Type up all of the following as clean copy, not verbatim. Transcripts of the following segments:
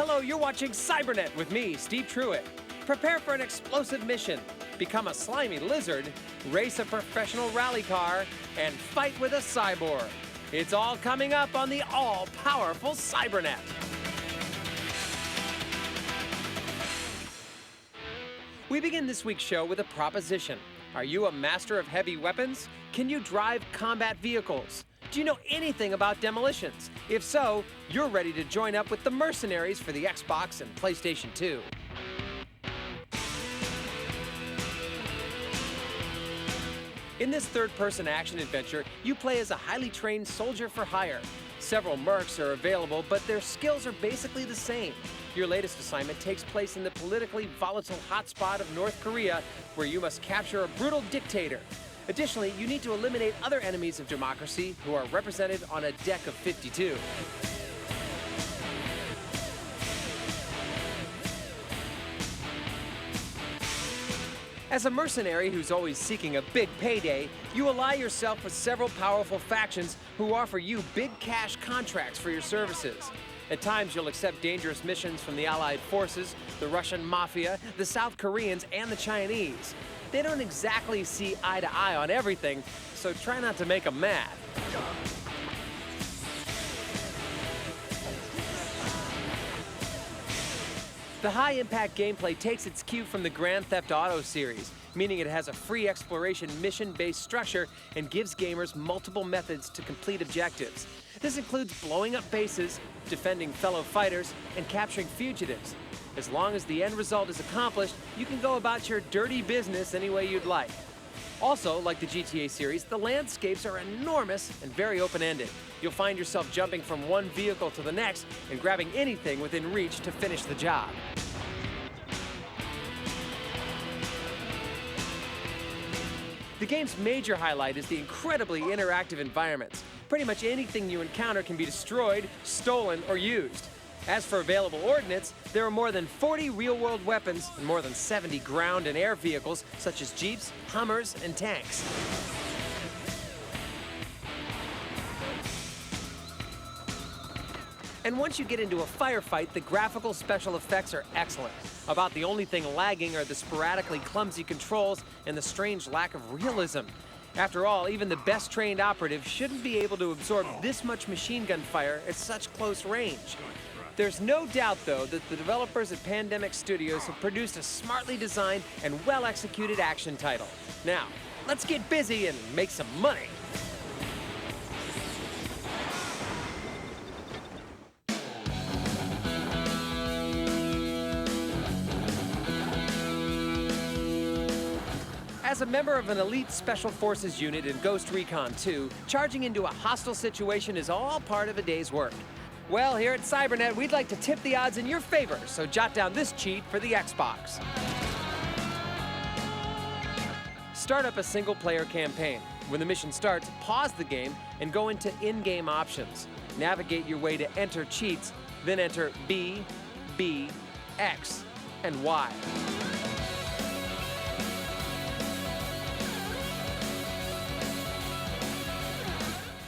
Hello, you're watching Cybernet with me, Steve Truitt. Prepare for an explosive mission, become a slimy lizard, race a professional rally car, and fight with a cyborg. It's all coming up on the all-powerful Cybernet. We begin this week's show with a proposition. Are you a master of heavy weapons? Can you drive combat vehicles? Do you know anything about demolitions? If so, you're ready to join up with the Mercenaries for the Xbox and PlayStation 2. In this third-person action adventure, you play as a highly trained soldier for hire. Several mercs are available, but their skills are basically the same. Your latest assignment takes place in the politically volatile hotspot of North Korea, where you must capture a brutal dictator. Additionally, you need to eliminate other enemies of democracy who are represented on a deck of 52. As a mercenary who's always seeking a big payday, you ally yourself with several powerful factions who offer you big cash contracts for your services. At times, you'll accept dangerous missions from the Allied forces, the Russian mafia, the South Koreans, and the Chinese. They don't exactly see eye to eye on everything, so try not to make them mad. The high-impact gameplay takes its cue from the Grand Theft Auto series, meaning it has a free exploration mission-based structure and gives gamers multiple methods to complete objectives. This includes blowing up bases, defending fellow fighters, and capturing fugitives. As long as the end result is accomplished, you can go about your dirty business any way you'd like. Also, like the GTA series, the landscapes are enormous and very open-ended. You'll find yourself jumping from one vehicle to the next and grabbing anything within reach to finish the job. The game's major highlight is the incredibly interactive environments. Pretty much anything you encounter can be destroyed, stolen, or used. As for available ordnance, there are more than 40 real-world weapons and more than 70 ground and air vehicles such as Jeeps, Hummers, and tanks. And once you get into a firefight, the graphical special effects are excellent. About the only thing lagging are the sporadically clumsy controls and the strange lack of realism. After all, even the best trained operative shouldn't be able to absorb this much machine gun fire at such close range. There's no doubt, though, that the developers at Pandemic Studios have produced a smartly designed and well-executed action title. Now, let's get busy and make some money. As a member of an elite Special Forces unit in Ghost Recon 2, charging into a hostile situation is all part of a day's work. Well, here at Cybernet, we'd like to tip the odds in your favor, so jot down this cheat for the Xbox. Start up a single-player campaign. When the mission starts, pause the game and go into in-game options. Navigate your way to enter cheats, then enter B, B, X, and Y.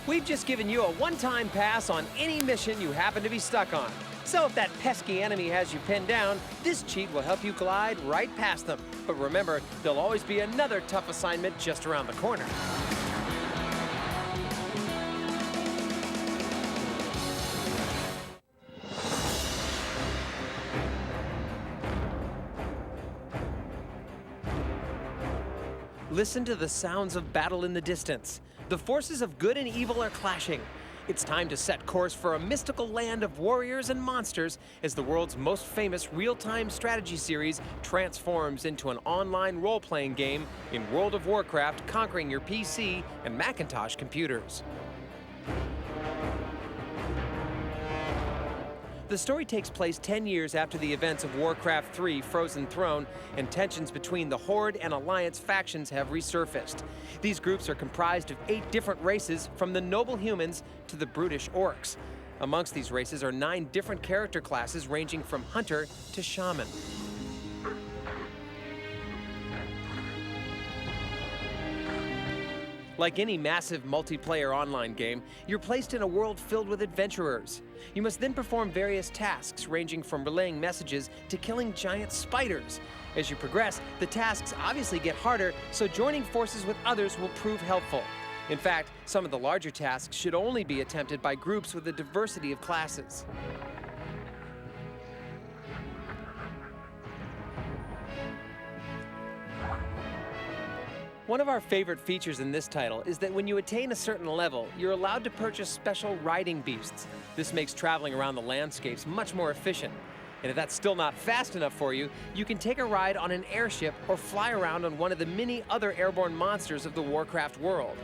We've just given you a one-time pass on any mission you happen to be stuck on. So if that pesky enemy has you pinned down, this cheat will help you glide right past them. But remember, there'll always be another tough assignment just around the corner. Listen to the sounds of battle in the distance. The forces of good and evil are clashing. It's time to set course for a mystical land of warriors and monsters as the world's most famous real-time strategy series transforms into an online role-playing game in World of Warcraft, conquering your PC and Macintosh computers. The story takes place 10 years after the events of Warcraft III Frozen Throne, and tensions between the Horde and Alliance factions have resurfaced. These groups are comprised of 8 different races, from the noble humans to the brutish orcs. Amongst these races are 9 different character classes ranging from hunter to shaman. Like any massive multiplayer online game, you're placed in a world filled with adventurers. You must then perform various tasks ranging from relaying messages to killing giant spiders. As you progress, the tasks obviously get harder, so joining forces with others will prove helpful. In fact, some of the larger tasks should only be attempted by groups with a diversity of classes. One of our favorite features in this title is that when you attain a certain level, you're allowed to purchase special riding beasts. This makes traveling around the landscapes much more efficient. And if that's still not fast enough for you, you can take a ride on an airship or fly around on one of the many other airborne monsters of the Warcraft world.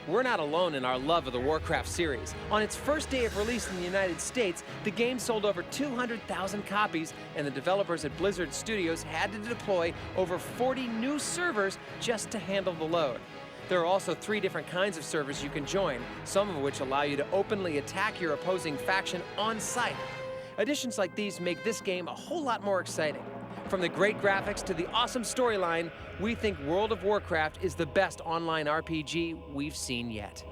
We're not alone in our love of the Warcraft series. On its first day of release in the United States, the game sold over 200,000 copies, and the developers at Blizzard Studios had to deploy over 40 new servers just to handle the load. There are also 3 different kinds of servers you can join, some of which allow you to openly attack your opposing faction on site. Additions like these make this game a whole lot more exciting. From the great graphics to the awesome storyline, we think World of Warcraft is the best online RPG we've seen yet.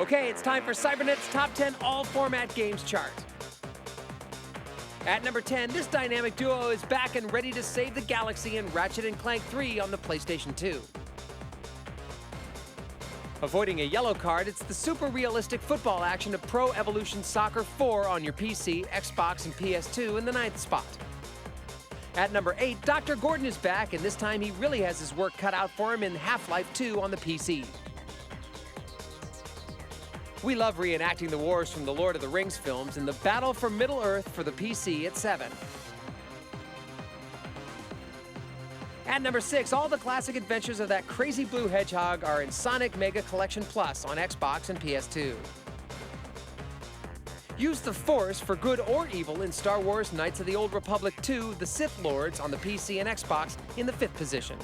Okay, it's time for Cybernet's Top 10 All-Format Games chart. At number 10, this dynamic duo is back and ready to save the galaxy in Ratchet & Clank 3 on the PlayStation 2. Avoiding a yellow card, it's the super realistic football action of Pro Evolution Soccer 4 on your PC, Xbox, and PS2 in the 9th spot. At number 8, Dr. Gordon is back, and this time he really has his work cut out for him in Half-Life 2 on the PC. We love reenacting the wars from the Lord of the Rings films, and the battle for Middle-earth for the PC at 7. At number 6, all the classic adventures of that crazy blue hedgehog are in Sonic Mega Collection Plus on Xbox and PS2. Use the Force for good or evil in Star Wars Knights of the Old Republic 2, The Sith Lords on the PC and Xbox in the 5th position.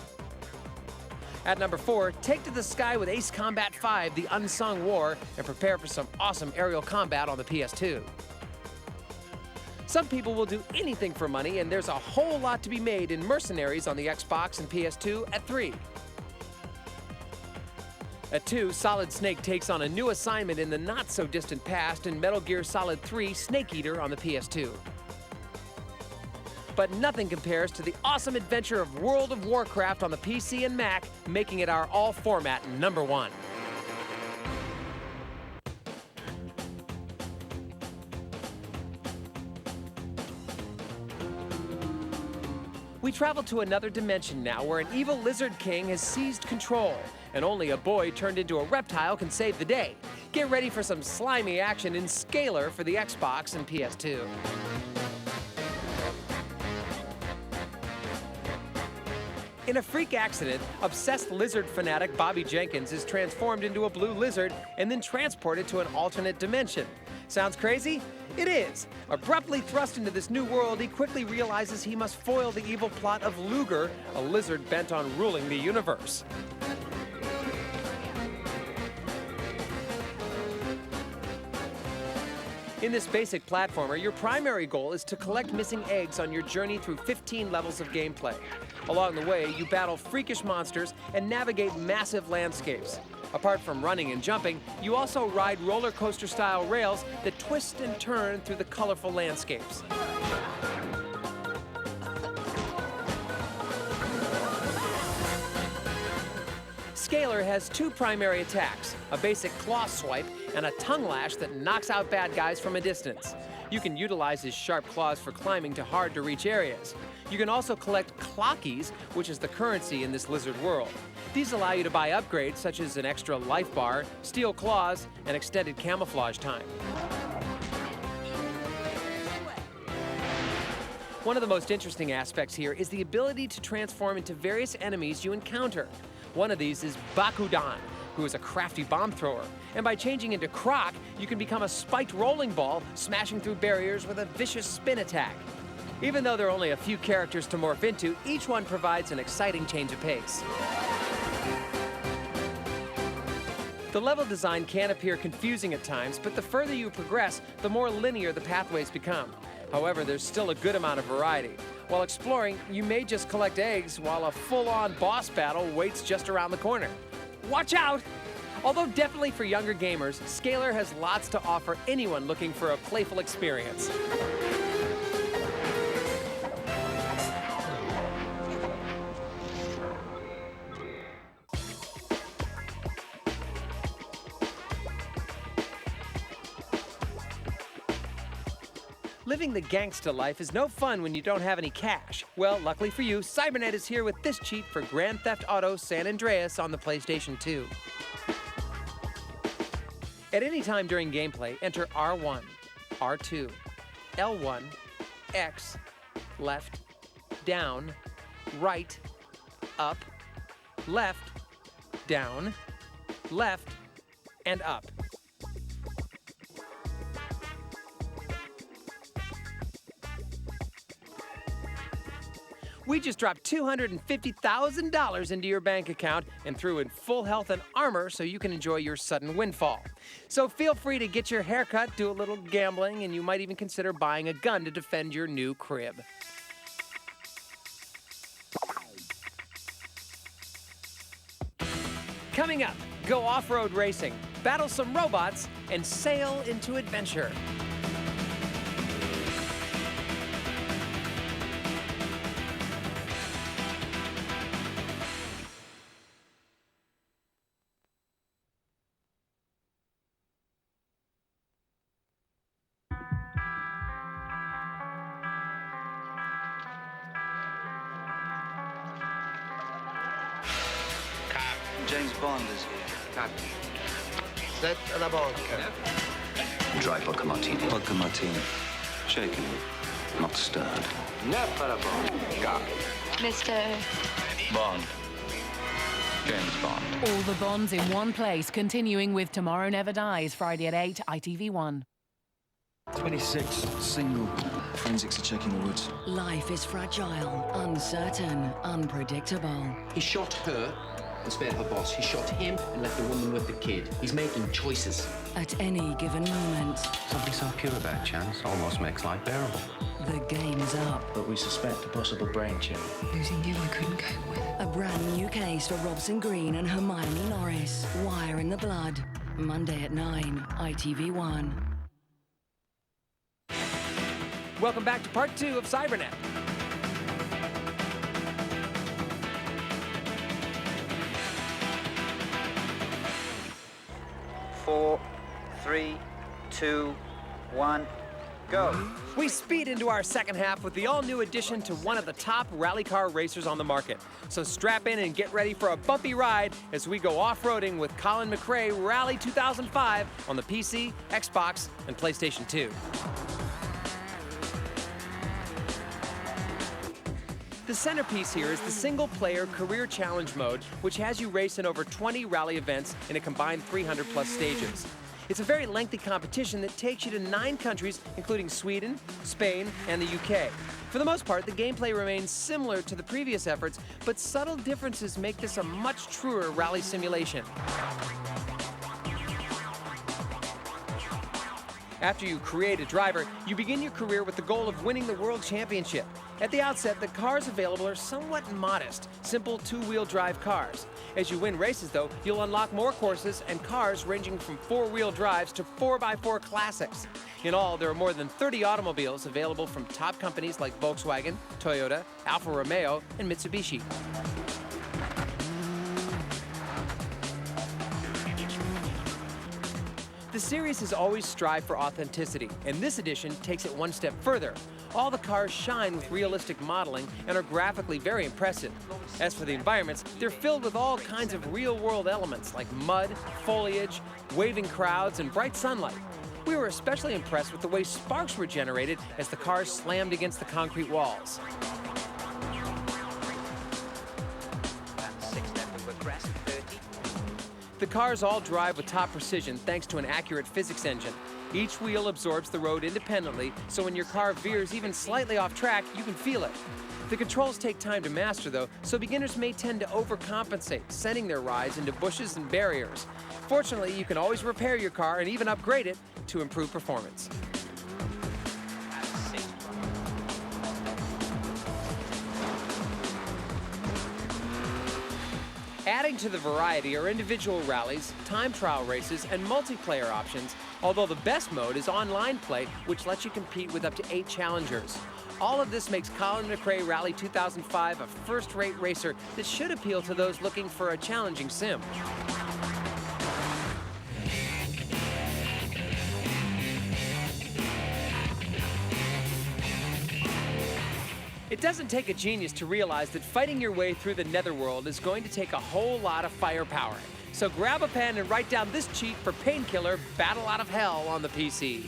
At number 4, take to the sky with Ace Combat 5, The Unsung War, and prepare for some awesome aerial combat on the PS2. Some people will do anything for money, and there's a whole lot to be made in Mercenaries on the Xbox and PS2 at 3. At 2, Solid Snake takes on a new assignment in the not-so-distant past in Metal Gear Solid 3 Snake Eater on the PS2. But nothing compares to the awesome adventure of World of Warcraft on the PC and Mac, making it our all-format number 1. We travel to another dimension now where an evil lizard king has seized control, and only a boy turned into a reptile can save the day. Get ready for some slimy action in Scalar for the Xbox and PS2. In a freak accident, obsessed lizard fanatic Bobby Jenkins is transformed into a blue lizard and then transported to an alternate dimension. Sounds crazy? It is. Abruptly thrust into this new world, he quickly realizes he must foil the evil plot of Luger, a lizard bent on ruling the universe. In this basic platformer, your primary goal is to collect missing eggs on your journey through 15 levels of gameplay. Along the way, you battle freakish monsters and navigate massive landscapes. Apart from running and jumping, you also ride roller coaster-style rails that twist and turn through the colorful landscapes. Scalar has 2 primary attacks, a basic claw swipe and a tongue lash that knocks out bad guys from a distance. You can utilize his sharp claws for climbing to hard-to-reach areas. You can also collect clockies, which is the currency in this lizard world. These allow you to buy upgrades such as an extra life bar, steel claws, and extended camouflage time. One of the most interesting aspects here is the ability to transform into various enemies you encounter. One of these is Bakudan, who is a crafty bomb thrower. And by changing into Croc, you can become a spiked rolling ball, smashing through barriers with a vicious spin attack. Even though there are only a few characters to morph into, each one provides an exciting change of pace. The level design can appear confusing at times, but the further you progress, the more linear the pathways become. However, there's still a good amount of variety. While exploring, you may just collect eggs while a full-on boss battle waits just around the corner. Watch out! Although definitely for younger gamers, Scalar has lots to offer anyone looking for a playful experience. Living the gangsta life is no fun when you don't have any cash. Well, luckily for you, Cybernet is here with this cheat for Grand Theft Auto San Andreas on the PlayStation 2. At any time during gameplay, enter R1, R2, L1, X, left, down, right, up, left, down, left, and up. We just dropped $250,000 into your bank account and threw in full health and armor so you can enjoy your sudden windfall. So feel free to get your hair cut, do a little gambling, and you might even consider buying a gun to defend your new crib. Coming up, go off-road racing, battle some robots, and sail into adventure. James Bond is here. Copy. Set la vodka. Dry vodka martini. Vodka martini. Shaken, not stirred. Neuf à la vodka. Mr. Bond. James Bond. All the Bonds in one place, continuing with Tomorrow Never Dies, Friday at 8, ITV1. 26, single. Forensics are checking the woods. Life is fragile, uncertain, unpredictable. He shot her and spared her boss. He shot him and left the woman with the kid. He's making choices. At any given moment, Something so pure about chance almost makes life bearable. the game's up. But we suspect a possible brain tumor. Losing you, I couldn't cope with. A brand new case for Robson Green and Hermione Norris. Wire in the Blood. Monday at 9, ITV1. Welcome back to part 2 of Cybernet. Four, three, two, one, go. We speed into our second half with the all-new addition to one of the top rally car racers on the market. So strap in and get ready for a bumpy ride as we go off-roading with Colin McRae Rally 2005 on the PC, Xbox, and PlayStation 2. The centerpiece here is the single-player career challenge mode, which has you race in over 20 rally events in a combined 300-plus stages. It's a very lengthy competition that takes you to 9 countries, including Sweden, Spain, and the UK. For the most part, the gameplay remains similar to the previous efforts, but subtle differences make this a much truer rally simulation. After you create a driver, you begin your career with the goal of winning the World Championship. At the outset, the cars available are somewhat modest, simple two-wheel drive cars. As you win races, though, you'll unlock more courses and cars ranging from 4-wheel drives to 4x4 classics. In all, there are more than 30 automobiles available from top companies like Volkswagen, Toyota, Alfa Romeo, and Mitsubishi. The series has always strived for authenticity, and this edition takes it one step further. All the cars shine with realistic modeling and are graphically very impressive. As for the environments, they're filled with all kinds of real-world elements like mud, foliage, waving crowds, and bright sunlight. We were especially impressed with the way sparks were generated as the cars slammed against the concrete walls. The cars all drive with top precision thanks to an accurate physics engine. Each wheel absorbs the road independently, so when your car veers even slightly off track, you can feel it. The controls take time to master though, so beginners may tend to overcompensate, sending their rides into bushes and barriers. Fortunately, you can always repair your car and even upgrade it to improve performance. Adding to the variety are individual rallies, time trial races, and multiplayer options, although the best mode is online play, which lets you compete with up to 8 challengers. All of this makes Colin McRae Rally 2005 a first-rate racer that should appeal to those looking for a challenging sim. It doesn't take a genius to realize that fighting your way through the netherworld is going to take a whole lot of firepower. So grab a pen and write down this cheat for Painkiller Battle Out of Hell on the PC.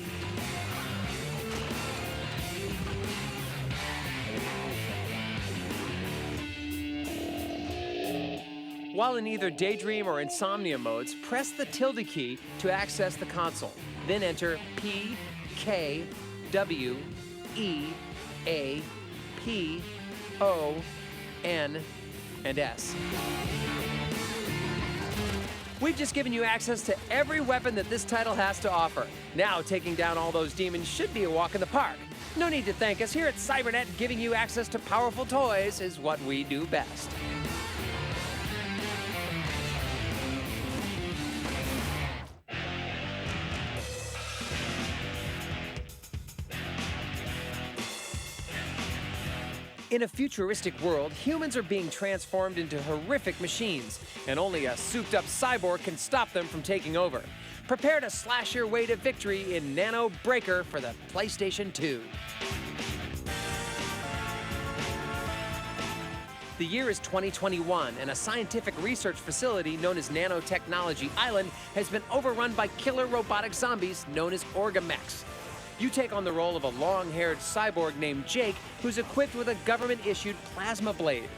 While in either Daydream or Insomnia modes, press the tilde key to access the console. Then enter P, K, W, E, A, P, O, N, and S. We've just given you access to every weapon that this title has to offer. Now taking down all those demons should be a walk in the park. No need to thank us. Here at Cybernet, giving you access to powerful toys is what we do best. In a futuristic world, humans are being transformed into horrific machines, and only a souped-up cyborg can stop them from taking over. Prepare to slash your way to victory in Nano Breaker for the PlayStation 2. The year is 2021, and a scientific research facility known as Nanotechnology Island has been overrun by killer robotic zombies known as Orgamechs. You take on the role of a long-haired cyborg named Jake, who's equipped with a government-issued plasma blade.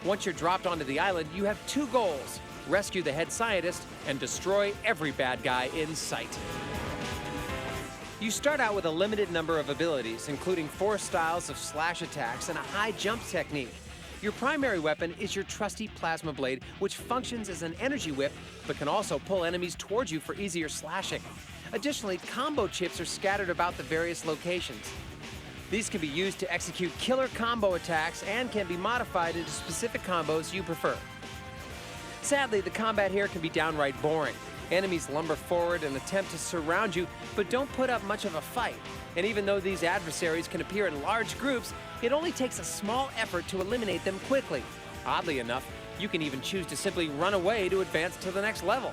Once you're dropped onto the island, you have 2 goals: rescue the head scientist and destroy every bad guy in sight. You start out with a limited number of abilities, including 4 styles of slash attacks and a high jump technique. Your primary weapon is your trusty plasma blade, which functions as an energy whip, but can also pull enemies towards you for easier slashing. Additionally, combo chips are scattered about the various locations. These can be used to execute killer combo attacks and can be modified into specific combos you prefer. Sadly, the combat here can be downright boring. Enemies lumber forward and attempt to surround you, but don't put up much of a fight. And even though these adversaries can appear in large groups, it only takes a small effort to eliminate them quickly. Oddly enough, you can even choose to simply run away to advance to the next level.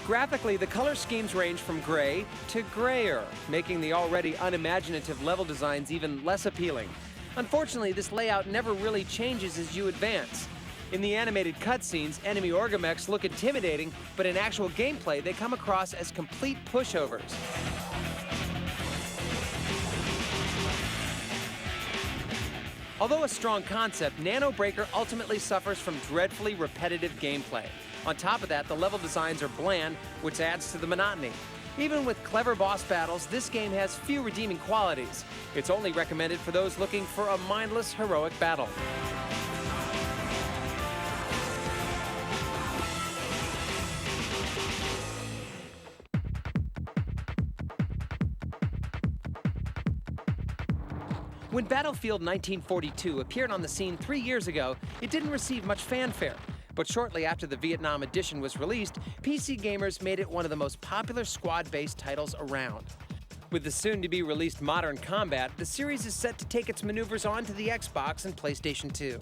Graphically, the color schemes range from gray to grayer, making the already unimaginative level designs even less appealing. Unfortunately, this layout never really changes as you advance. In the animated cutscenes, enemy Orgamechs look intimidating, but in actual gameplay, they come across as complete pushovers. Although a strong concept, Nano Breaker ultimately suffers from dreadfully repetitive gameplay. On top of that, the level designs are bland, which adds to the monotony. Even with clever boss battles, this game has few redeeming qualities. It's only recommended for those looking for a mindless, heroic battle. When Battlefield 1942 appeared on the scene 3 years ago, it didn't receive much fanfare. But shortly after the Vietnam edition was released, PC gamers made it one of the most popular squad-based titles around. With the soon-to-be-released Modern Combat, the series is set to take its maneuvers onto the Xbox and PlayStation 2.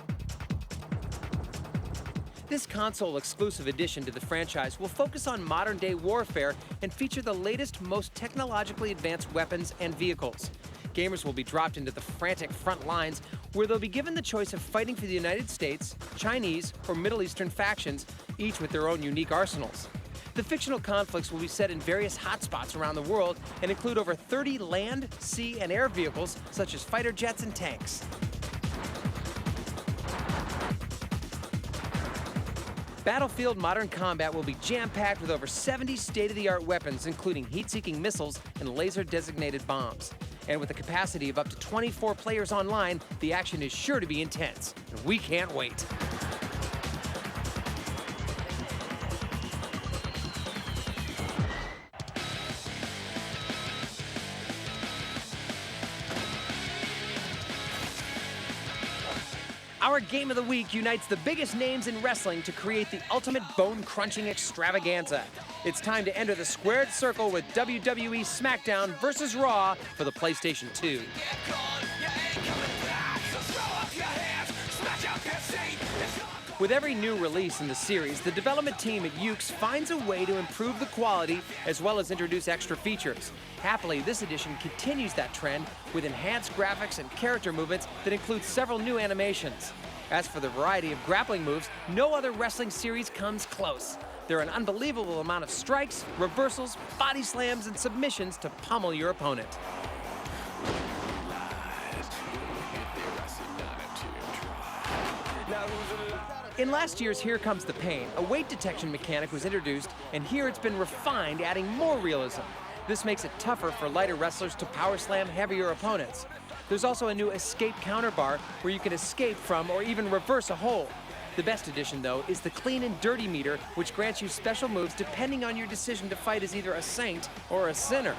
This console-exclusive addition to the franchise will focus on modern-day warfare and feature the latest, most technologically advanced weapons and vehicles. Gamers will be dropped into the frantic front lines, where they'll be given the choice of fighting for the United States, Chinese, or Middle Eastern factions, each with their own unique arsenals. The fictional conflicts will be set in various hotspots around the world and include over 30 land, sea, and air vehicles, such as fighter jets and tanks. Battlefield Modern Combat will be jam-packed with over 70 state-of-the-art weapons, including heat-seeking missiles and laser-designated bombs. And with a capacity of up to 24 players online, the action is sure to be intense. And we can't wait. Our Game of the Week unites the biggest names in wrestling to create the ultimate bone-crunching extravaganza. It's time to enter the squared circle with WWE Smackdown vs. Raw for the PlayStation 2. With every new release in the series, the development team at Ukes finds a way to improve the quality as well as introduce extra features. Happily, this edition continues that trend with enhanced graphics and character movements that include several new animations. As for the variety of grappling moves, no other wrestling series comes close. There are an unbelievable amount of strikes, reversals, body slams, and submissions to pummel your opponent. In last year's Here Comes the Pain, a weight detection mechanic was introduced, and here it's been refined, adding more realism. This makes it tougher for lighter wrestlers to power slam heavier opponents. There's also a new escape counter bar where you can escape from or even reverse a hold. The best addition, though, is the clean and dirty meter, which grants you special moves depending on your decision to fight as either a saint or a sinner.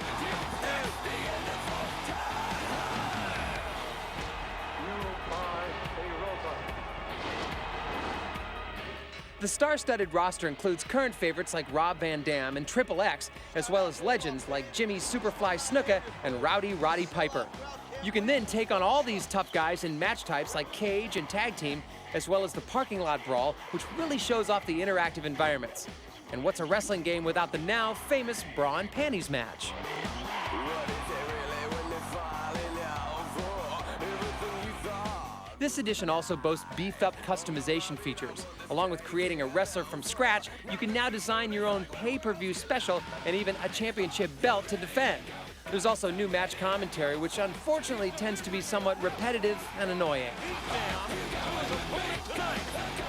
The star-studded roster includes current favorites like Rob Van Dam and Triple X, as well as legends like Jimmy Superfly Snuka and Rowdy Roddy Piper. You can then take on all these tough guys in match types like cage and tag team, as well as the parking lot brawl, which really shows off the interactive environments. And what's a wrestling game without the now famous bra and panties match? This edition also boasts beefed-up customization features. Along with creating a wrestler from scratch, you can now design your own pay-per-view special and even a championship belt to defend. There's also new match commentary, which unfortunately tends to be somewhat repetitive and annoying.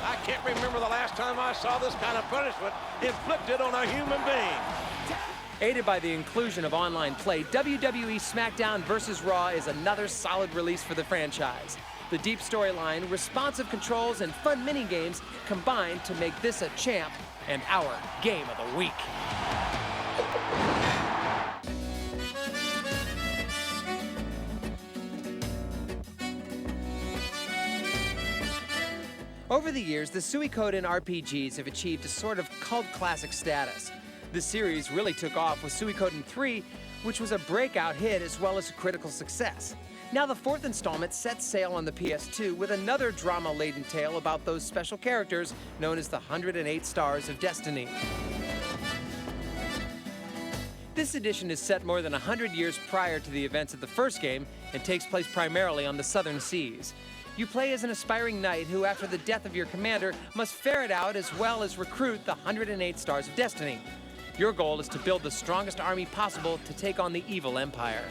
I can't remember the last time I saw this kind of punishment inflicted on a human being. Aided by the inclusion of online play, WWE Smackdown vs. Raw is another solid release for the franchise. The deep storyline, responsive controls, and fun mini-games combine to make this a champ and our Game of the Week. Over the years, the Suikoden RPGs have achieved a sort of cult classic status. This series really took off with Suikoden IV, which was a breakout hit as well as a critical success. Now the fourth installment sets sail on the PS2 with another drama-laden tale about those special characters known as the 108 Stars of Destiny. This edition is set more than 100 years prior to the events of the first game and takes place primarily on the southern seas. You play as an aspiring knight who, after the death of your commander, must ferret out as well as recruit the 108 Stars of Destiny. Your goal is to build the strongest army possible to take on the evil empire.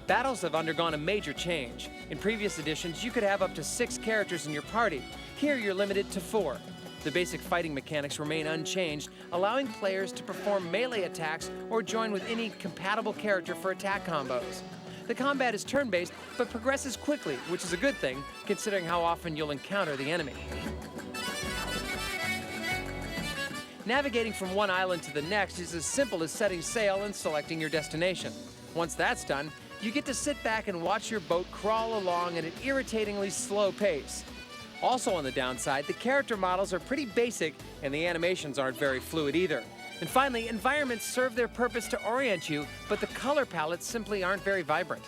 Battles have undergone a major change. In previous editions, you could have up to 6 characters in your party. Here, you're limited to 4. The basic fighting mechanics remain unchanged, allowing players to perform melee attacks or join with any compatible character for attack combos. The combat is turn-based, but progresses quickly, which is a good thing, considering how often you'll encounter the enemy. Navigating from one island to the next is as simple as setting sail and selecting your destination. Once that's done, you get to sit back and watch your boat crawl along at an irritatingly slow pace. Also on the downside, the character models are pretty basic and the animations aren't very fluid either. And finally, environments serve their purpose to orient you, but the color palettes simply aren't very vibrant.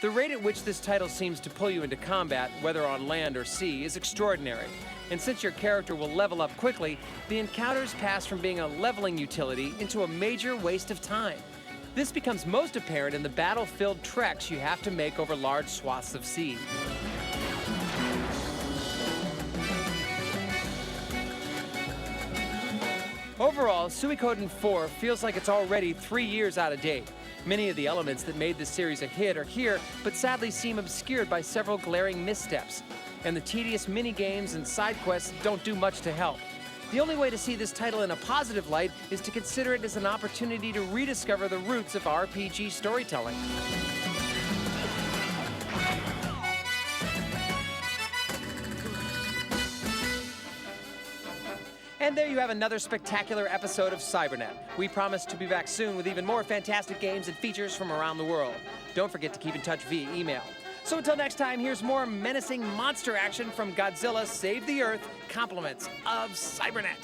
The rate at which this title seems to pull you into combat, whether on land or sea, is extraordinary. And since your character will level up quickly, the encounters pass from being a leveling utility into a major waste of time. This becomes most apparent in the battle-filled treks you have to make over large swaths of sea. Overall, Suikoden IV feels like it's already 3 years out of date. Many of the elements that made this series a hit are here, but sadly seem obscured by several glaring missteps. And the tedious mini-games and side quests don't do much to help. The only way to see this title in a positive light is to consider it as an opportunity to rediscover the roots of RPG storytelling. And there you have another spectacular episode of Cybernet. We promise to be back soon with even more fantastic games and features from around the world. Don't forget to keep in touch via email. So until next time, here's more menacing monster action from Godzilla Save the Earth, compliments of Cybernet.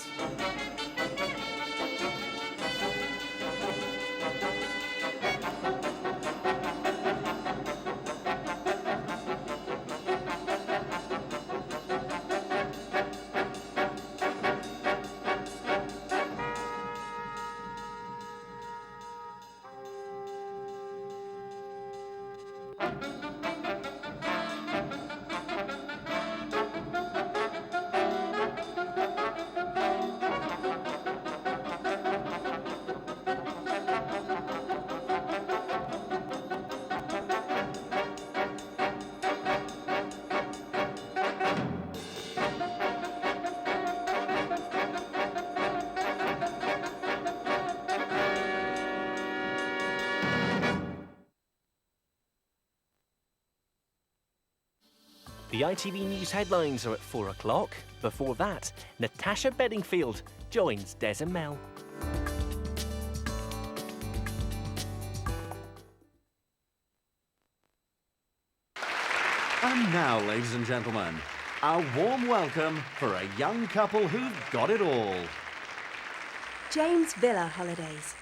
The ITV News headlines are at 4 o'clock. Before that, Natasha Bedingfield joins Des and Mel. And now, ladies and gentlemen, a warm welcome for a young couple who've got it all. James Villa Holidays.